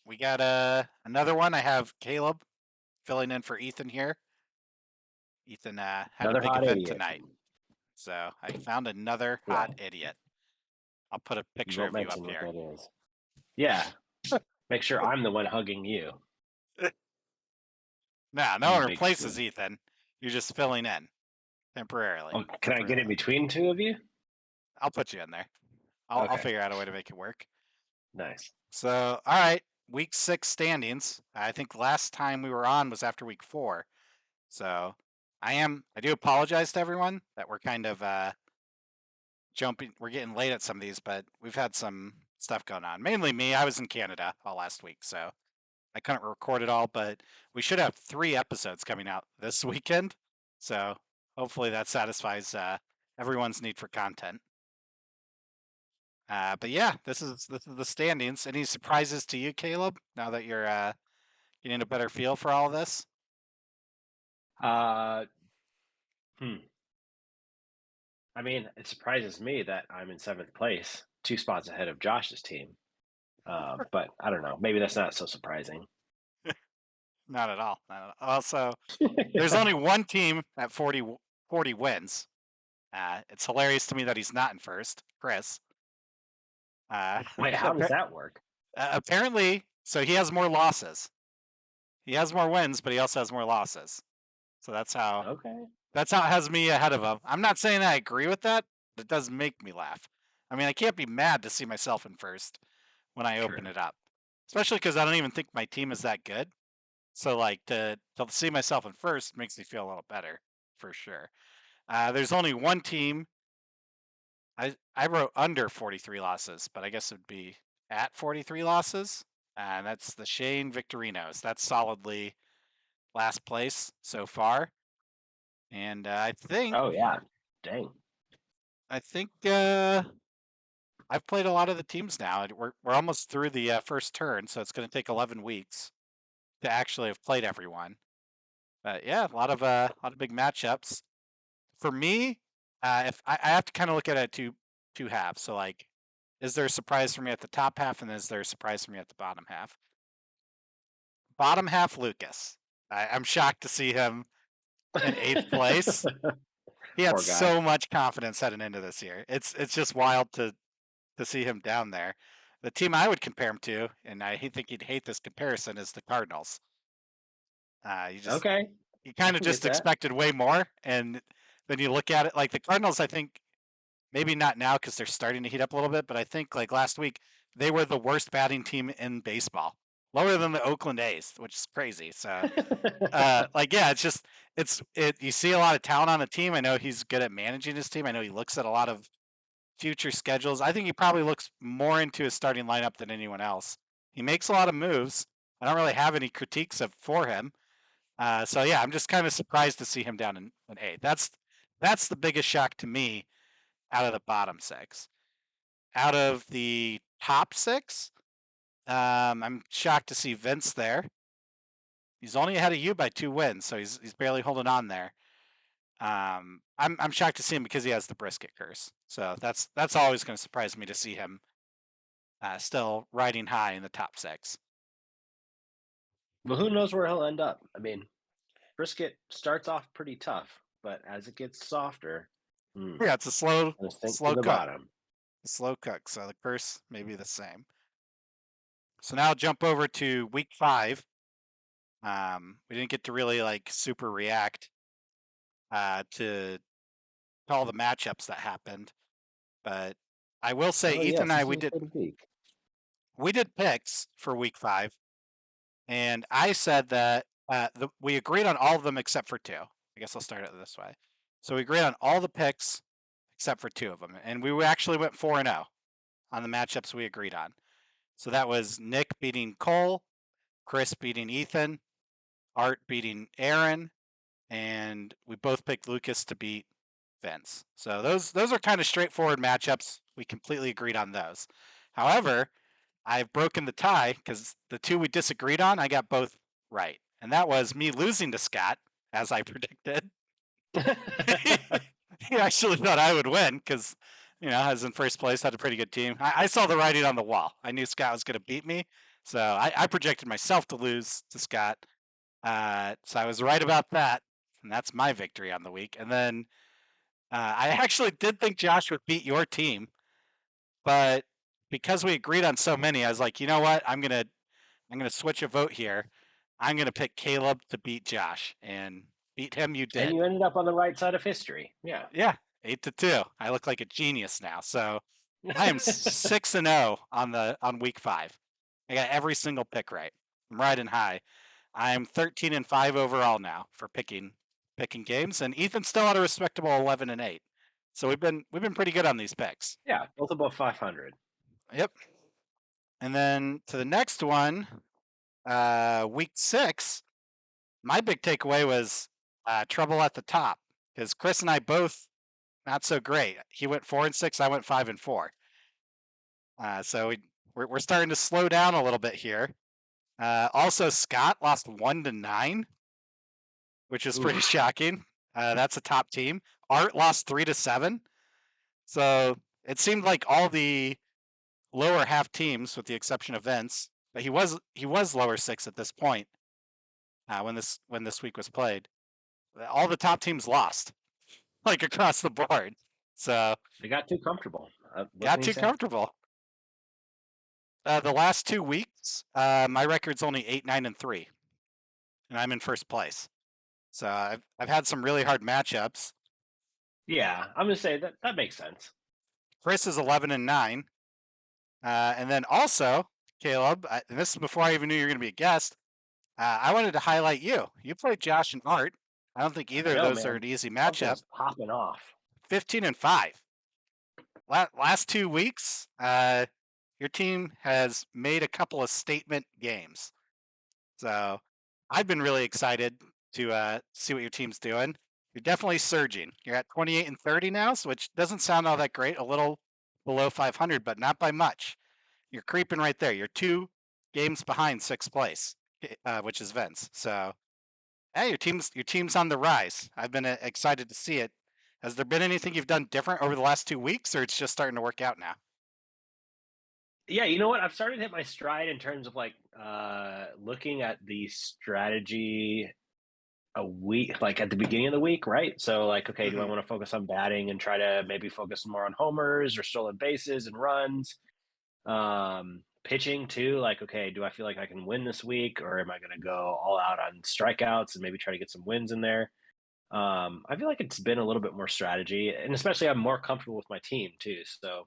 we got another one. I have Caleb filling in for Ethan here. Ethan had a Another big hot event idiot. tonight, so I found another hot Well, idiot. I'll put a you picture won't of you up mention what here. that is. Yeah. Make sure I'm the one hugging you, Nah, no you one big replaces spoon. Ethan. You're just filling in temporarily. Oh, can I get in between two of you? I'll put you in there. I'll Okay. figure out a way to make it work. Nice. So, all right, week 6 standings. I think the last time we were on was after week 4. So, I do apologize to everyone that we're kind of we're getting late at some of these, but we've had some stuff going on. Mainly me. I was in Canada all last week, so I couldn't record it all, but we should have 3 episodes coming out this weekend. So, hopefully that satisfies everyone's need for content. But yeah, this is the standings. Any surprises to you, Caleb? Now that you're getting a better feel for all of this? Uh, hmm. I mean, it surprises me that I'm in 7th place, 2 spots ahead of Josh's team. But I don't know. Maybe that's not so surprising. Not at all. Not at all. Also, there's only one team at 40 wins. It's hilarious to me that he's not in first, Chris. Uh, Wait, how does appa- that work? apparently, so he has more losses. He has more wins, but he also has more losses. So Okay. that's how it has me ahead of him. I'm not saying I agree with that, but it does make me laugh. I mean, I can't be mad to see myself in first when I open True. it up, especially because I don't even think my team is that good. So like to see myself in first makes me feel a little better for sure. There's only one team. I wrote under 43 losses, but I guess it would be at 43 losses, and that's the Shane Victorinos. That's solidly last place so far, and Oh, yeah. Dang. I think I've played a lot of the teams now. We're almost through the first turn, so it's going to take 11 weeks to actually have played everyone. But yeah, a lot of big matchups. For me, if I have to kind of look at it two halves. So like, is there a surprise for me at the top half, and is there a surprise for me at the bottom half? Bottom half, Lucas. I'm shocked to see him in 8th place. He had Poor guy. so much confidence heading into this year. It's just wild to see him down there. The team I would compare him to, and I think he'd hate this comparison, is the Cardinals. You just Okay. you I kind of can get just that. expected way more, and then you look at it like the Cardinals. I think maybe not now because they're starting to heat up a little bit, but I think like last week they were the worst batting team in baseball, lower than the Oakland A's, which is crazy. So, like, yeah, it's just it. You see a lot of talent on the team. I know he's good at managing his team. I know he looks at a lot of future schedules. I think he probably looks more into his starting lineup than anyone else. He makes a lot of moves. I don't really have any critiques for him. So yeah, I'm just kind of surprised to see him down in eight. That's the biggest shock to me out of the bottom six. Out of the top six, I'm shocked to see Vince there. He's only ahead of you by 2 wins, so he's barely holding on there. I'm shocked to see him because he has the brisket curse. So that's always going to surprise me to see him still riding high in the top six. Well, who knows where he'll end up? I mean, brisket starts off pretty tough, but as it gets softer, Yeah, it's a slow gonna sink to slow the cook, bottom. a slow cook. So the curse may be the same. So now I'll jump over to week 5. We didn't get to really like super react to all the matchups that happened, but I will say Oh Ethan and yes, I this was a good week. we did picks for week 5, and I said that we agreed on all of them except for two. I guess I'll start it this way. So we agreed on all the picks except for two of them, and we actually went 4-0 on the matchups we agreed on. So that was Nick beating Cole, Chris beating Ethan, Art beating Aaron, and we both picked Lucas to beat Vince. So those are kind of straightforward matchups. We completely agreed on those. However, I've broken the tie because the two we disagreed on, I got both right. And that was me losing to Scott, as I predicted. He actually thought I would win because, I was in first place, had a pretty good team. I saw the writing on the wall. I knew Scott was going to beat me. So I projected myself to lose to Scott. So I was right about that, and that's my victory on the week. And then I actually did think Josh would beat your team, but because we agreed on so many, I was like, you know what? I'm gonna switch a vote here. I'm gonna pick Caleb to beat Josh, and beat him. You And did. you ended up on the right side of history. Yeah. Yeah, 8-2. I look like a genius now. So I am 6-0 on week 5. I got every single pick right. I'm riding high. I'm 13-5 overall now for picking games, and Ethan's still at a respectable 11-8. So we've been pretty good on these picks. Yeah, both above 500. Yep. And then to the next one, week 6. My big takeaway was trouble at the top because Chris and I both not so great. He went 4-6. I went 5-4. So we're starting to slow down a little bit here. Also, Scott lost 1-9, which is pretty Oof. shocking. That's a top team. Art lost 3-7. So it seemed like all the lower half teams, with the exception of Vince, but he was lower 6 at this point when this week was played. All the top teams lost, like across the board. So They got too comfortable. What got can you too say? comfortable. The last 2 weeks, my record's only 8-9-3, and I'm in first place. So I've had some really hard matchups. Yeah, I'm gonna say that makes sense. Chris is 11-9, and then also Caleb. And this is before I even knew you were going to be a guest. I wanted to highlight you. You played Josh and Art. I don't think I either of know, those are man. an easy matchup. Something's popping off. 15-5. Last 2 weeks, your team has made a couple of statement games. So I've been really excited to see what your team's doing. You're definitely surging. You're at 28-30 now, which doesn't sound all that great. A little below 500, but not by much. You're creeping right there. You're 2 games behind sixth place, which is Vince. So, hey, your team's on the rise. I've been excited to see it. Has there been anything you've done different over the last 2 weeks, or it's just starting to work out now? Yeah, you know what? I've started to hit my stride in terms of like looking at the strategy a week, like at the beginning of the week, right? So like, okay, do I Hmm. want to focus on batting and try to maybe focus more on homers or stolen bases and runs? Pitching too, like, okay, do I feel like I can win this week, or am I going to go all out on strikeouts and maybe try to get some wins in there? I feel like it's been a little bit more strategy, and especially I'm more comfortable with my team too. So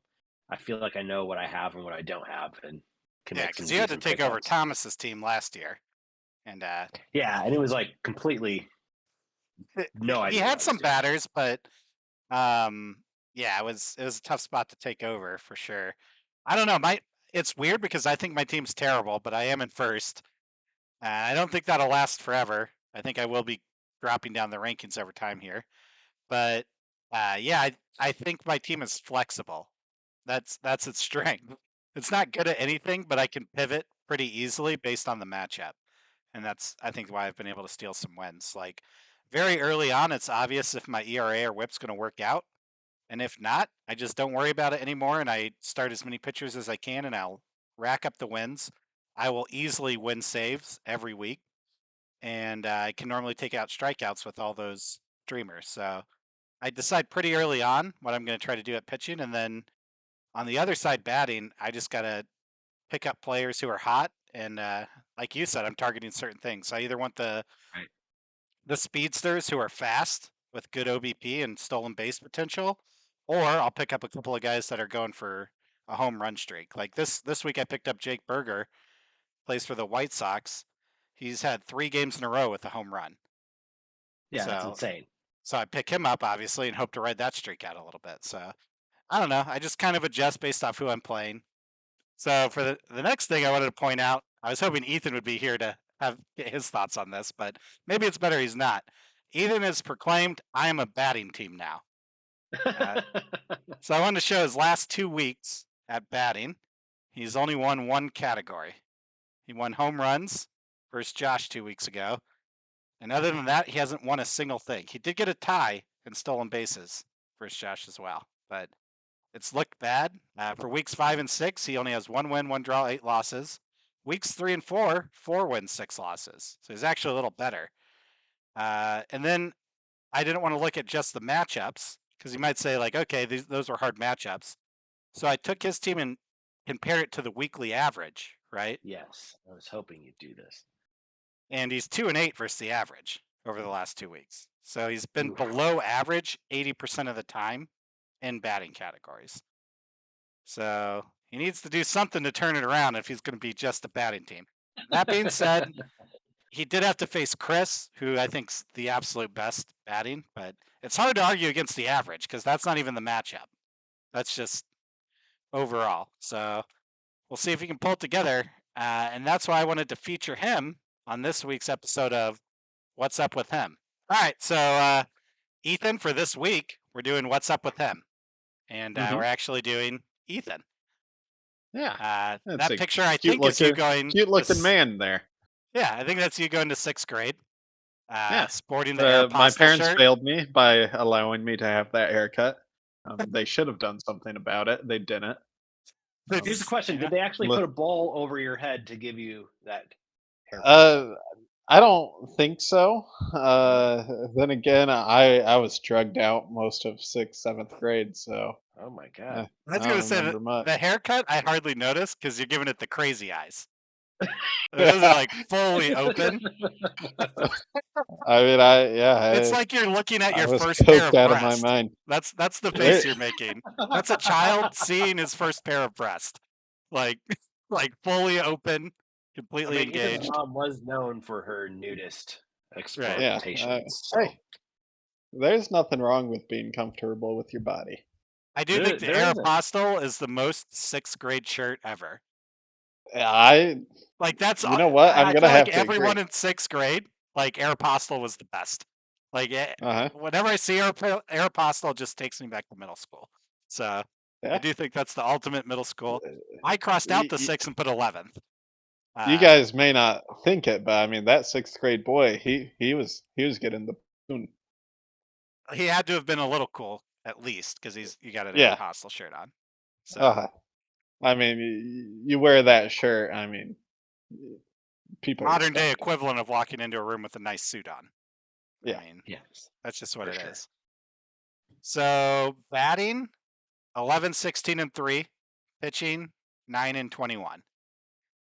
I feel like I know what I have and what I don't have, and can Yeah, make because some you had to decent take over pickups. Thomas's team last year, and Yeah, and it was like completely no he idea what had I was some doing. batters, but um, yeah, it was a tough spot to take over for sure. I don't know. It's weird because I think my team's terrible, but I am in first. I don't think that'll last forever. I think I will be dropping down the rankings over time here. But yeah, I think my team is flexible. That's its strength. It's not good at anything, but I can pivot pretty easily based on the matchup. And that's I think why I've been able to steal some wins. Like very early on, it's obvious if my ERA or WHIP's going to work out, and if not, I just don't worry about it anymore, and I start as many pitchers as I can, and I'll rack up the wins. I will easily win saves every week, and I can normally take out strikeouts with all those streamers. So I decide pretty early on what I'm going to try to do at pitching, and then on the other side, batting, I just got to pick up players who are hot, and like you said, I'm targeting certain things. I either want Right. the speedsters who are fast with good OBP and stolen base potential, or I'll pick up a couple of guys that are going for a home run streak. Like this week, I picked up Jake Berger, plays for the White Sox. He's had 3 games in a row with a home run. Yeah, that's So insane. so I pick him up obviously and hope to ride that streak out a little bit. So I don't know. I just kind of adjust based off who I'm playing. So for the next thing I wanted to point out, I was hoping Ethan would be here to get his thoughts on this, but maybe it's better he's not. Ethan has proclaimed I am a batting team now. Uh, so I wanted to show his last 2 weeks at batting. He's only won one category. He won home runs versus Josh 2 weeks ago. And other than that, he hasn't won a single thing. He did get a tie in stolen bases versus Josh as well, but it's looked bad. For weeks 5 and 6, he only has 1 win, 1 draw, 8 losses. weeks 3 and 4, 4 wins, 6 losses. So he's actually a little better. And then I didn't want to look at just the matchups because you might say like, okay, those are hard matchups. So I took his team and compared it to the weekly average, right? Yes, I was hoping you'd do this. And he's 2 and 8 versus the average over the last 2 weeks. So he's been Oof. below average 80% of the time in batting categories. So he needs to do something to turn it around if he's going to be just a batting team. That being said, he did have to face Chris, who I think's the absolute best batting, but it's hard to argue against the average because that's not even the matchup. That's just overall. So we'll see if he can pull it together. And that's why I wanted to feature him on this week's episode of What's Up With Him. All right. So, Ethan, for this week, we're doing What's Up With Him. And we're actually doing Ethan. Yeah. That picture, I think, is you going. Cute looking man there. Yeah, I think that's you going to 6th grade. Yeah. Sporting the Aeropostale My parents shirt. failed me by allowing me to have that haircut. They should have done something about it. They didn't. Here's the question: did they actually put a bowl over your head to give you that haircut? I don't think so. Then again, I was drugged out most of 6th, 7th grade, so. Oh my god! I was going to say the haircut I hardly noticed because you're giving it the crazy eyes. Those are like fully open. I mean, it's like you're looking at your I was first pair of coked out breasts. of my mind. That's the face you're making. That's a child seeing his first pair of breasts, like fully open, completely engaged. Ethan's mom was known for her nudist Right. exploitations. Hey, there's nothing wrong with being comfortable with your body. I do think the Aeropostale is the most 6th grade shirt ever. Like that's. You know what? I'm gonna have to everyone agree. in 6th grade, like Aeropostale was the best. Like whenever I see Aeropostale, it just takes me back to middle school. So I do think that's the ultimate middle school. I crossed out the 6th and put 11th. You guys may not think it, but I mean that 6th grade boy, he was getting the spoon. He had to have been a little cool at least because you got an Aeropostale shirt on. So I mean, you wear that shirt. I mean, people modern day equivalent of walking into a room with a nice suit on. Yeah, I mean, that's just what it is. So batting, 11, 16, and 3. Pitching, 9 and 21.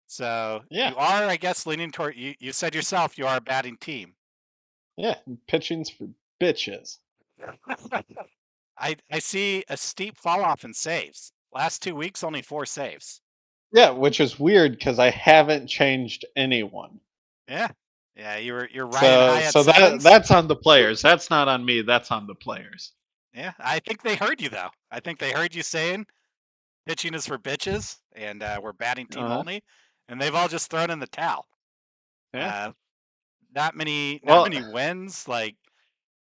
So you are, I guess, leaning toward. You said yourself you are a batting team. Yeah, pitching's for bitches. I see a steep fall off in saves. Last 2 weeks, only 4 saves. Yeah, which is weird because I haven't changed anyone. Yeah, you're Ryan High so that's on the players. That's not on me. That's on the players. Yeah, I think they heard you though. I think they heard you saying pitching is for bitches and we're batting team only, and they've all just thrown in the towel. Yeah. Not many wins. Like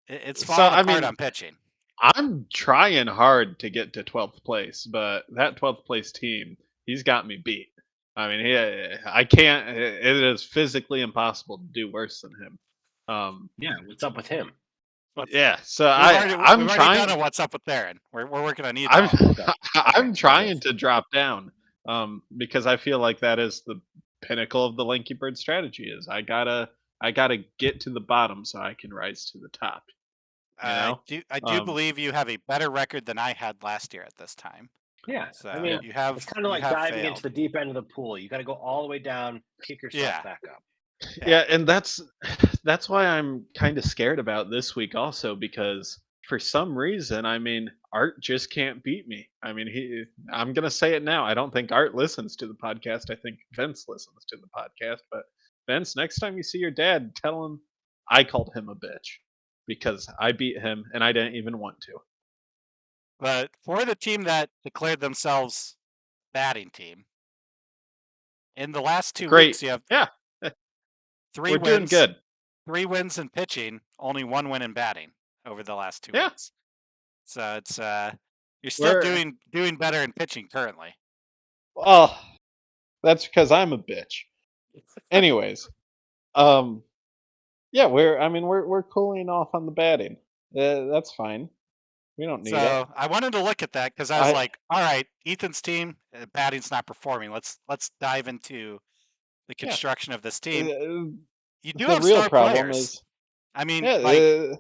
it's falling apart on pitching. I'm trying hard to get to 12th place, but that 12th place team, he's got me beat. I mean, I can't. It is physically impossible to do worse than him. Yeah, what's up with him? Yeah, so I'm trying. Done what's up with Theron? We're working on I'm trying to drop down, because I feel like that is the pinnacle of the Lanky Bird strategy. Is I gotta get to the bottom so I can rise to the top. I do believe you have a better record than I had last year at this time. Yeah, so I mean, you have. It's kind of like diving into the deep end of the pool. You got to go all the way down, kick yourself back up. Yeah, and that's why I'm kind of scared about this week also, because for some reason, I mean, Art just can't beat me. I mean, I'm gonna say it now. I don't think Art listens to the podcast. I think Vince listens to the podcast. But Vince, next time you see your dad, tell him I called him a bitch because I beat him and I didn't even want to. But for the team that declared themselves batting team, in the last 2 weeks, you have 3 We're wins. Doing good. 3 wins in pitching, only 1 win in batting over the last 2 weeks. So it's you're still doing better in pitching currently. Well, that's because I'm a bitch. Anyways, yeah, we're cooling off on the batting. That's fine. We don't need it. So I wanted to look at that because I was like, all right, Ethan's team batting's not performing. Let's dive into the construction of this team. Uh, You do the have real star problem players. is I mean, yeah, like,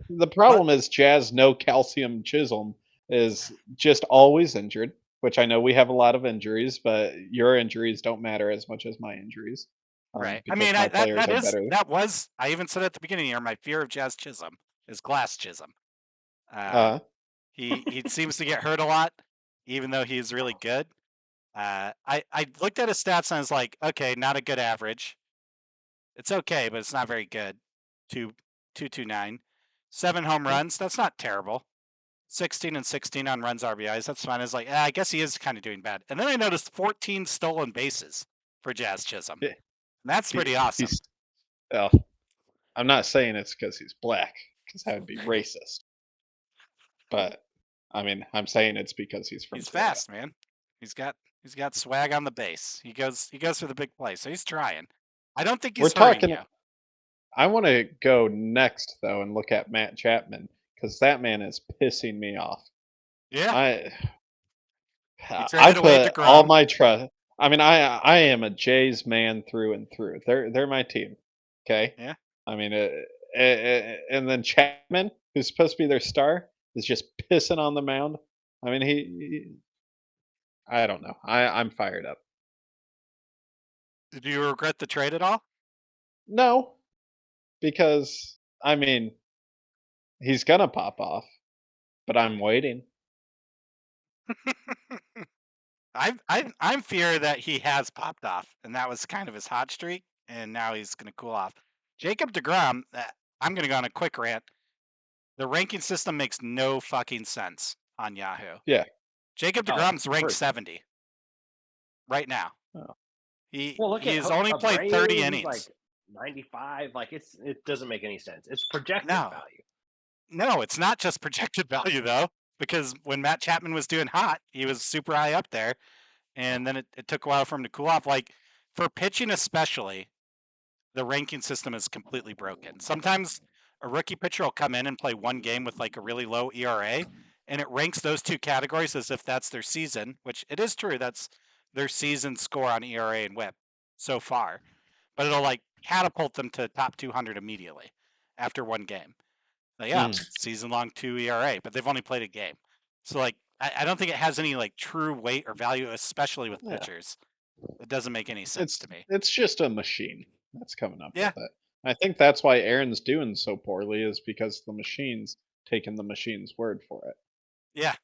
the problem is Jazz no calcium Chisholm is just always injured, which I know we have a lot of injuries, but your injuries don't matter as much as my injuries. right. I Because mean, my players are better. that was, I even said at the beginning here, my fear of Jazz Chisholm is Glass Chisholm. Uh, He seems to get hurt a lot, even though he's really good. I looked at his stats and I was like, okay, not a good average. It's okay, but it's not very good. 2.229, 7 home runs. That's not terrible. 16 and 16 on runs RBIs. That's fine. I was like, I guess he is kind of doing bad. And then I noticed 14 stolen bases for Jazz Chisholm. Yeah. And that's he- pretty awesome. he's well, I'm not saying it's because he's black, because that would be racist. But I mean, I'm saying it's because he's from He's Florida. fast, man. He's got swag on the base. He goes for the big play. So he's trying. I don't think We're he's hurting talking. you. I want to go next though and look at Matt Chapman because that man is pissing me off. Yeah. I He I traded away put all DeGrom. my trust. I mean, I am a Jays man through and through. They're my team. Okay. Yeah. I mean, and then Chapman, who's supposed to be their star, is just pissing on the mound. I mean, I don't know. I'm fired up. Do you regret the trade at all? No, because I mean, he's gonna pop off, but I'm waiting. I'm fear that he has popped off, and that was kind of his hot streak, and now he's going to cool off. Jacob DeGrom, I'm going to go on a quick rant. The ranking system makes no fucking sense on Yahoo. Yeah. Jacob DeGrom's ranked 70 right now. Oh. He's only played 30 innings. Like 95. Like it doesn't make any sense. It's projected No. value. No, it's not just projected value though, because when Matt Chapman was doing hot, he was super high up there, and then it took a while for him to cool off. Like for pitching especially, the ranking system is completely broken. Sometimes a rookie pitcher will come in and play one game with like a really low ERA, and it ranks those two categories as if that's their season, which it is true. That's their season score on ERA and WHIP so far. But it'll like catapult them to top 200 immediately after one game. Like, yeah, season long 2 ERA, but they've only played a game. So like I don't think it has any like true weight or value, especially with pitchers. It doesn't make any sense to me. It's just a machine that's coming up Yeah. with it. I think that's why Aaron's doing so poorly is because the machine's taking the machine's word for it. Yeah.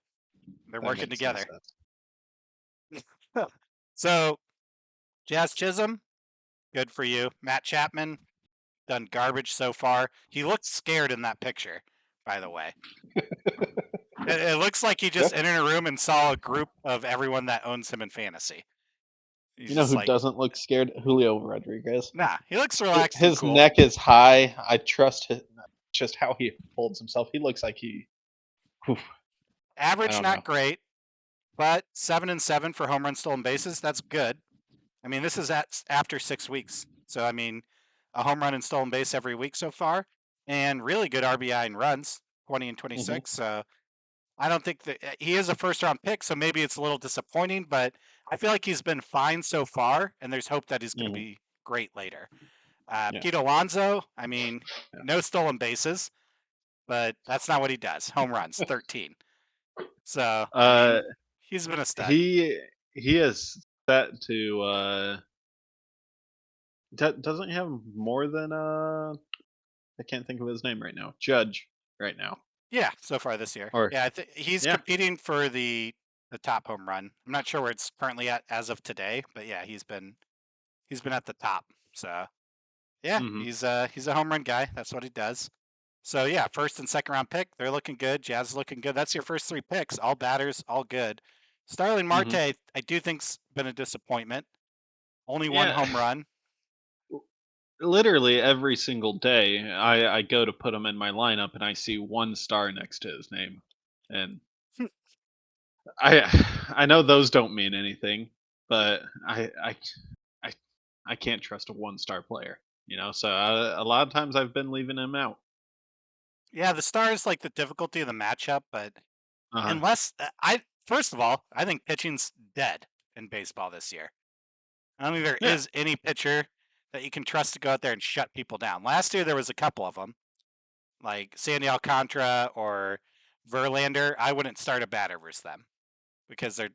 They're That working makes no together. sense. So Jazz Chisholm, good for you. Matt Chapman, done garbage so far. He looked scared in that picture, by the way. It looks like he just entered a room and saw a group of everyone that owns him in fantasy. He's You know just who like, doesn't look scared? Julio Rodriguez. nah, he looks relaxed and His cool. neck is high. I trust just how he holds himself. He looks like he. Whew. Average, don't not know. great, but 7 and 7 for home run stolen bases. That's good. I mean, this is after 6 weeks. So, I mean, a home run and stolen base every week so far, and really good RBI and runs, 20 and 26. So, I don't think that he is a first round pick. So maybe it's a little disappointing, but I feel like he's been fine so far, and there's hope that he's going to be great later. Pete Alonso, I mean, no stolen bases, but that's not what he does. Home runs, 13. So I mean, he's been a stud. He is set to. Doesn't he have more than I can't think of his name right now. Judge right now. Yeah, so far this year. Or- yeah, I think he's competing for the top home run. I'm not sure where it's currently at as of today, but yeah, he's been at the top. So yeah, he's a home run guy. That's what he does. So yeah, first and second round pick, they're looking good. Jazz is looking good. That's your first 3 picks. All batters, all good. Starling Marte, I do think's been a disappointment. Only one home run. Literally every single day, I go to put him in my lineup and I see 1 star next to his name, and I know those don't mean anything, but I can't trust a 1-star player, you know. So a lot of times I've been leaving him out. Yeah, the star is like the difficulty of the matchup, but unless first of all, I think pitching's dead in baseball this year. I don't think there is any pitcher that you can trust to go out there and shut people down. Last year there was a couple of them, like Sandy Alcantara or Verlander. I wouldn't start a batter versus them because they're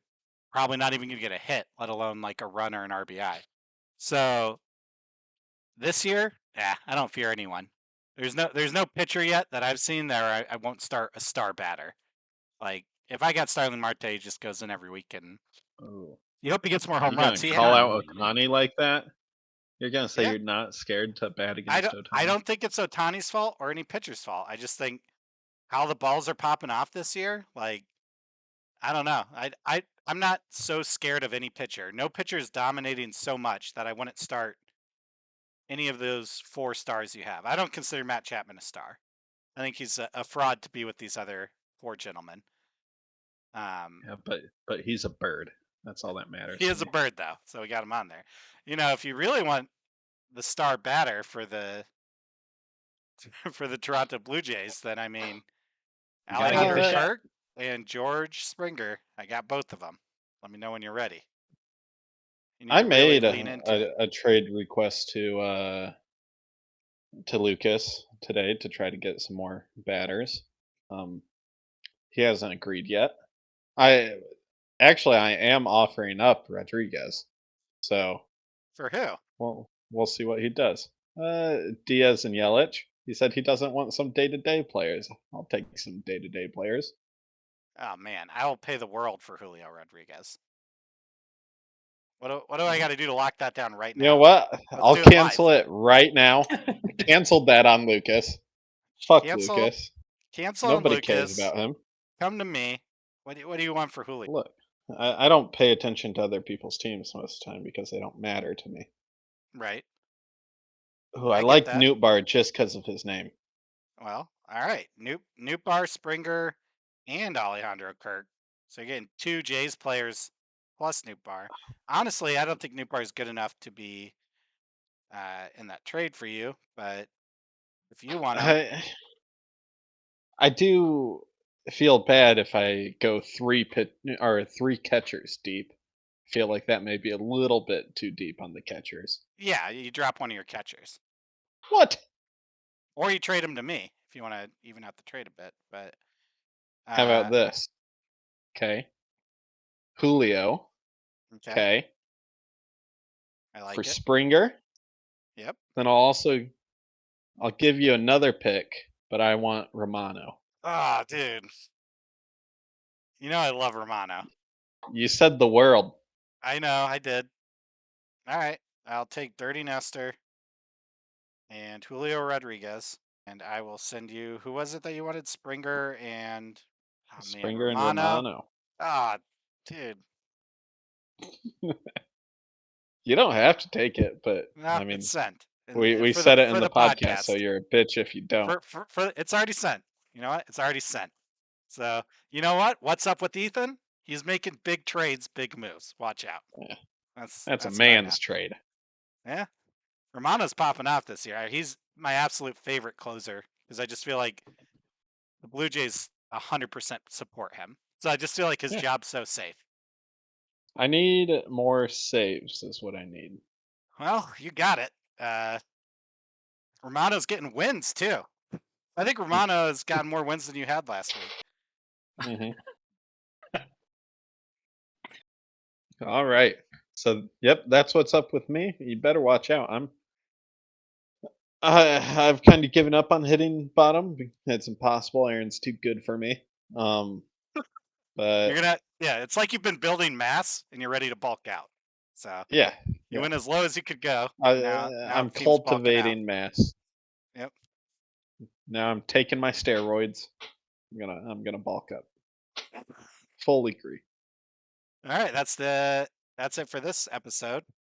probably not even going to get a hit, let alone like a run or an RBI. So this year, I don't fear anyone. There's no pitcher yet that I've seen that I won't start a star batter. Like if I got Starling Marte, he just goes in every week, and Oh, you hope he gets more you're home gonna runs. call out Ooh, yeah. Ohtani like that? You're gonna say Yeah. you're not scared to bat I against don't. Ohtani? I don't think it's Otani's fault or any pitcher's fault. I just think how the balls are popping off this year. Like I don't know. I'm not so scared of any pitcher. No pitcher is dominating so much that I wouldn't start any of those 4 stars you have. I don't consider Matt Chapman a star. I think he's a fraud to be with these other 4 gentlemen. Yeah, but he's a bird. That's all that matters. He to is a me. bird though, so we got him on there. You know, if you really want the star batter for the Toronto Blue Jays, then I mean, You gotta give Alejandro it a shot. Kirk and George Springer. I got both of them. Let me know when you're ready. You need I to really made lean into it. a trade request to Lucas today to try to get some more batters. He hasn't agreed yet. I am offering up Rodriguez, so For who? we'll see what he does. Diaz and Yelich. He said he doesn't want some day-to-day players. I'll take some day-to-day players. Oh man, I will pay the world for Julio Rodriguez. What do I got to do to lock that down right You know now? what? Let's I'll do it cancel live. it right now. Canceled that on Lucas. Fuck Cancel Lucas. on Nobody cares Lucas. about him. Come to me. What do you want for Julio? Look, I don't pay attention to other people's teams most of the time because they don't matter to me. Right. Who I I get like that. Nootbaar just because of his name. Well, all right. Nootbaar, Springer, and Alejandro Kirk. So you're getting 2 Jays players plus Nootbaar. Honestly, I don't think Nootbaar is good enough to be in that trade for you. But if you want him, I do feel bad if I go three catchers deep. I feel like that may be a little bit too deep on the catchers. yeah, you drop one of your catchers, What? or you trade him to me if you want to even out the trade a bit. But How about this? Okay. Julio. okay, Okay. I like For it. Springer. Yep. Then I'll give you another pick, but I want Romano. Oh, dude. You know I love Romano. You said the world. I know, I did. All right, I'll take Dirty Nestor and Julio Rodriguez, and I will send you. Who was it that you wanted? Springer and Springer and Romano. Romano. Ah, dude. You don't have to take it, but No, I mean, it's sent. we For said it in the the podcast, so podcast. you're a bitch if you don't. For it's already sent. You know what? It's already sent. So you know what? What's up with Ethan? He's making big trades, big moves. Watch out. Yeah. That's That's a what I know. man's trade. Yeah. Romano's popping off this year. He's my absolute favorite closer because I just feel like the Blue Jays 100% support him. So I just feel like his Yeah. job's so safe. I need more saves, is what I need. Well, you got it. Romano's getting wins too. I think Romano has gotten more wins than you had last week. All right. So, yep, that's what's up with me. You better watch out. I've kind of given up on hitting bottom. It's impossible. Aaron's too good for me. But it's like you've been building mass and you're ready to bulk out. So yeah, you went as low as you could go. Now I'm the team's bulking out. cultivating mass. Yep. Now I'm taking my steroids. I'm gonna bulk up. Fully agree. All right, that's it for this episode.